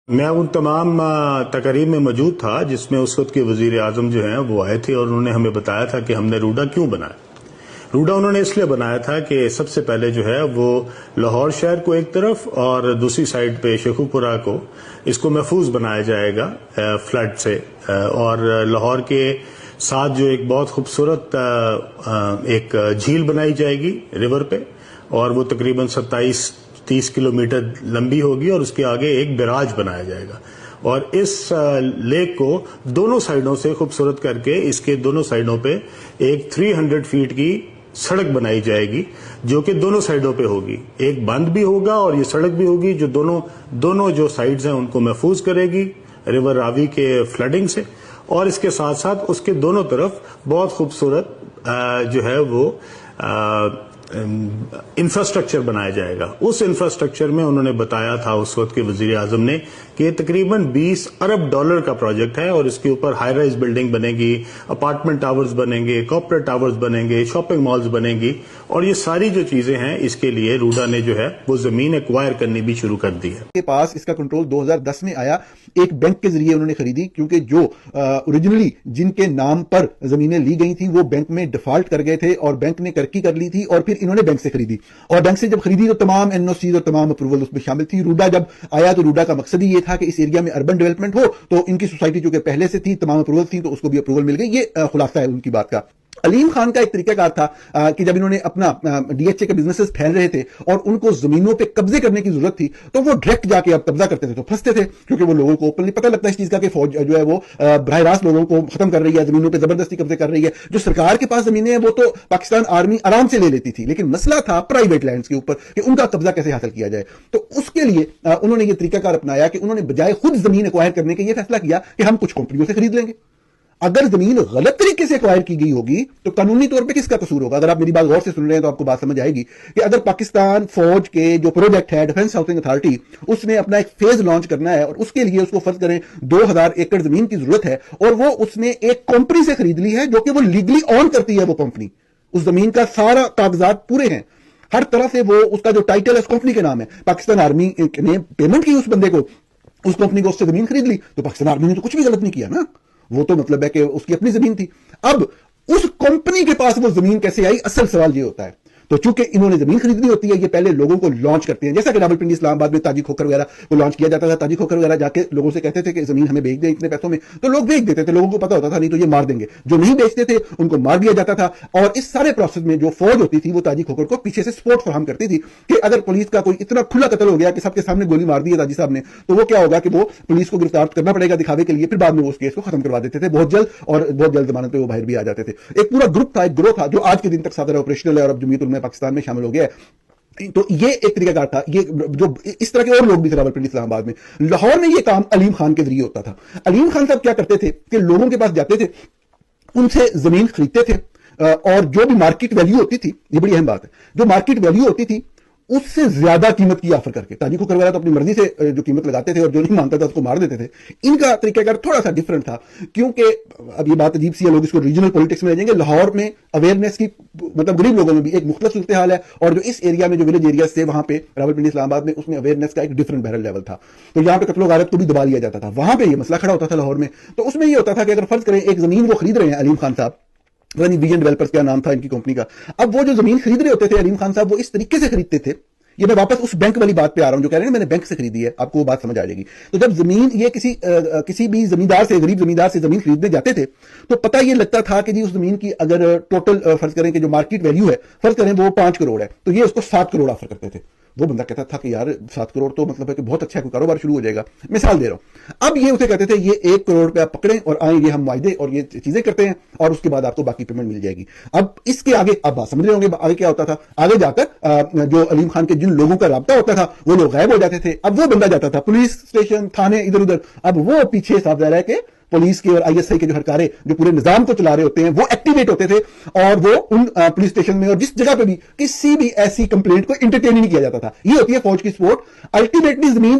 میں ان تمام تقریب میں موجود تھا جس میں اس وقت کے وزیر اعظم جو ہیں وہ آئے تھے اور انہوں نے ہمیں بتایا تھا کہ ہم نے روڈا کیوں بنایا. روڈا انہوں نے اس لیے بنایا تھا کہ سب سے پہلے جو ہے وہ لاہور شہر کو ایک طرف اور دوسری سائڈ پہ شیخو پورہ کو اس کو محفوظ بنایا جائے گا فلڈ سے، اور لاہور کے ساتھ جو ایک بہت خوبصورت ایک جھیل بنائی جائے گی ریور پہ، اور وہ تقریباً 27-30 کلومیٹر لمبی ہوگی، اور اس کے آگے ایک بیراج بنایا جائے گا، اور اس لیک کو دونوں سائیڈوں سے خوبصورت کر کے اس کے دونوں سائیڈوں پہ ایک 300 فیٹ کی سڑک بنائی جائے گی جو کہ دونوں سائیڈوں پہ ہوگی. ایک بند بھی ہوگا اور یہ سڑک بھی ہوگی جو دونوں جو سائیڈز ہیں ان کو محفوظ کرے گی ریور راوی کے فلڈنگ سے، اور اس کے ساتھ ساتھ اس کے دونوں طرف بہت خوبصورت جو ہے وہ انفراسٹرکچر بنایا جائے گا. اس انفراسٹرکچر میں انہوں نے بتایا تھا اس وقت کے وزیر اعظم نے کہ تقریباً $20 ارب کا پروجیکٹ ہے، اور اس کے اوپر ہائی رائز بلڈنگ بنے گی، اپارٹمنٹ ٹاورز بنیں گے، کارپوریٹ ٹاورز بنیں گے، شاپنگ مالز بنیں گی، اور یہ ساری جو چیزیں ہیں اس کے لیے روڈا نے جو ہے وہ زمین ایکوائر کرنی بھی شروع کر دی ہے. کے پاس اس کا کنٹرول 2010 میں آیا، ایک بینک کے ذریعے انہوں نے خریدی، کیونکہ جو اوریجنلی جن کے نام پر زمینیں لی گئی تھیں وہ بینک میں ڈیفالٹ کر گئے تھے اور بینک نے ترقی کر لی تھی، اور پھر انہوں نے بینک سے خریدی، اور بینک سے جب خریدی تو تمام این او سیز اور تمام اپروول اس میں شامل تھی. روڈا جب آیا تو روڈا کا مقصد ہی یہ تھا کہ اس ایریا میں اربن ڈیولپمنٹ ہو، تو ان کی سوسائٹی جو کہ پہلے سے تھی تمام اپروول تھی تو اس کو بھی اپروول مل گئی. یہ خلاصہ ہے ان کی بات کا. علیم خان کا ایک طریقہ کار تھا کہ جب انہوں نے اپنا ڈی ایچ اے کے بزنسز پھیل رہے تھے اور ان کو زمینوں پہ قبضے کرنے کی ضرورت تھی، تو وہ ڈائریکٹ جا کے اب قبضہ کرتے تھے تو پھنستے تھے، کیونکہ وہ لوگوں کو اوپنلی پتہ لگتا ہے اس چیز کا کہ فوج جو ہے وہ براہ راست لوگوں کو ختم کر رہی ہے، زمینوں پہ زبردستی قبضے کر رہی ہے. جو سرکار کے پاس زمینیں ہیں وہ تو پاکستان آرمی آرام سے لے لیتی تھی، لیکن مسئلہ تھا پرائیویٹ لینڈز کے اوپر کہ ان کا قبضہ کیسے حاصل کیا جائے. تو اس کے لیے انہوں نے یہ طریقہ کار اپنایا کہ انہوں نے بجائے خود زمین ایکوائر کرنے کے یہ فیصلہ کیا کہ ہم کچھ کمپنیوں سے خرید لیں گے. اگر زمین غلط طریقے سے ایکوائر کی گئی ہوگی تو قانونی طور پہ کس کا قصور ہوگا؟ اگر آپ میری بات غور سے سن رہے ہیں تو آپ کو بات سمجھ آئے گی کہ اگر پاکستان فوج کے جو پروجیکٹ ہے ڈیفنس ہاؤسنگ اتھارٹی، اس نے اپنا ایک فیز لانچ کرنا ہے اور اس کے لیے اس کو فرض کریں 2000 ایکڑ زمین کی ضرورت ہے، اور وہ اس نے ایک کمپنی سے خرید لی ہے جو کہ وہ لیگلی آن کرتی ہے، وہ کمپنی اس زمین کا سارا کاغذات پورے ہیں ہر طرح سے، وہ اس کا جو ٹائٹل ہے اس کمپنی کے نام ہے. پاکستان آرمی نے پیمنٹ کی اس بندے کو، اس کمپنی کو اس سے زمین خرید لی، تو پاکستان آرمی نے تو کچھ بھی غلط نہیں کیا نا، وہ تو مطلب ہے کہ اس کی اپنی زمین تھی. اب اس کمپنی کے پاس وہ زمین کیسے آئی؟ اصل سوال یہ ہوتا ہے. تو چونکہ انہوں نے زمین خریدنی ہوتی ہے، یہ پہلے لوگوں کو لانچ کرتے ہیں، جیسا کہ راولپنڈی اسلام آباد میں تاجی کھوکھر وغیرہ کو لانچ کیا جاتا تھا. تاجی کھوکھر وغیرہ جا کے لوگوں سے کہتے تھے کہ زمین ہمیں بیچ دیں اتنے پیسوں میں، تو لوگ بیچ دیتے تھے، لوگوں کو پتا ہوتا تھا نہیں تو یہ مار دیں گے. جو نہیں بیچتے تھے ان کو مار دیا جاتا تھا. اور اس سارے پروسیس میں جو فوج ہوتی تھی وہ تاجی کھوکھر کو پیچھے سے سپورٹ فراہم کرتی تھی کہ اگر پولیس کا کوئی اتنا کھلا قتل ہو گیا کہ سب کے سامنے گولی مار دی ہے تاجی صاحب نے، تو وہ کیا ہوگا کہ وہ پولیس کو گرفتار کرنا پڑے گا دکھاوے کے لیے، پھر بعد میں وہ اس کیس کو ختم کروا دیتے تھے بہت جلد، اور بہت جلد ضمانت پہ وہ باہر بھی آ جاتے تھے. ایک پورا گروپ تھا، ایک گروہ تھا جو آج کے دن تک صادر آپریشنل ہے اور اب جمعیت علماء پاکستان میں شامل ہو گیا ہے. تو یہ ایک طریقہ کار تھا. یہ جو اس طرح کے اور لوگ بھی تھے راولپنڈی اسلام آباد میں. لاہور میں یہ کام علیم خان کے ذریعے ہوتا تھا. علیم خان صاحب کیا کرتے تھے کہ لوگوں کے پاس جاتے تھے، ان سے زمین خریدتے تھے، اور جو بھی مارکیٹ ویلیو ہوتی تھی، یہ بڑی اہم بات ہے، جو مارکیٹ ویلیو ہوتی تھی اس سے زیادہ قیمت کی آفر کر کے، تاجی کھوکھر وغیرہ تو اپنی مرضی سے جو قیمت لگاتے تھے اور جو نہیں مانتا تھا اس کو مار دیتے تھے. ان کا طریقہ کار تھوڑا سا ڈفرنٹ تھا، کیونکہ اب یہ بات عجیب سی ہے، لوگ اس کو ریجنل پولیٹکس میں لے جائیں گے. لاہور میں اویئرنیس کی مطلب غریب لوگوں میں بھی ایک مختلف صورتحال ہے، اور جو اس ایریا میں جو ولیج ایریاز تھے وہاں پہ راولپنڈی اسلام آباد میں اس میں اویئرنیس کا ایک ڈفرنٹ بیرل لیول تھا. تو یہاں پہ قتل و غارت کو بھی دبا لیا جاتا تھا. وہاں پہ یہ مسئلہ کھڑا ہوتا تھا لاہور میں. تو اس میں یہ ہوتا تھا کہ اگر فرض کریں ایک زمین وہ خرید رہے ہیں علیم خان صاحب، ویژن ڈیولپرز کیا نام تھا ان کی کمپنی کا، اب وہ جو زمین خرید رہے ہوتے تھے علیم خان صاحب، وہ اس طریقے سے خریدتے تھے. یہ میں واپس اس بینک والی بات پہ آ رہا ہوں جو کہہ رہے ہیں میں نے بینک سے خریدی ہے، آپ کو وہ بات سمجھ آ جائے گی. تو جب زمین یہ کسی بھی زمیندار سے، غریب زمیندار سے زمین خریدنے جاتے تھے تو پتہ یہ لگتا تھا کہ جی اس زمین کی اگر ٹوٹل فرض کریں کہ جو مارکیٹ ویلیو ہے فرض کریں وہ 5 کروڑ ہے، تو یہ اس کو 7 کروڑ آفر کرتے تھے. وہ بندہ کہتا تھا کہ یار 7 کروڑ تو مطلب ہے کہ بہت اچھا ہے، کوئی کاروبار شروع ہو جائے گا. مثال دے رہا ہوں. اب یہ اسے کہتے تھے یہ 1 کروڑ روپیہ پکڑیں اور آئیں، یہ ہم معاہدے اور یہ چیزیں کرتے ہیں اور اس کے بعد آپ کو باقی پیمنٹ مل جائے گی. اب اس کے آگے آپ بات سمجھ رہے ہوں گے آگے کیا ہوتا تھا. آگے جا کر جو علیم خان کے جن لوگوں کا رابطہ ہوتا تھا وہ لوگ غائب ہو جاتے تھے. اب وہ بندہ جاتا تھا پولیس اسٹیشن، تھانے، ادھر ادھر. اب وہ پیچھے صاف ظاہر ہے کہ پولیس کے اور آئی ایس آئی کے جو ہرکارے جو پورے نظام کو چلا رہے ہوتے ہیں وہ ایکٹیویٹ ہوتے تھے، اور وہ ان پولیس اسٹیشن میں اور جس جگہ پہ بھی کسی بھی ایسی کمپلینٹ کو انٹرٹین نہیں کیا جاتا تھا. یہ ہوتی ہے فوج کی سپورٹ. الٹیمیٹلی زمین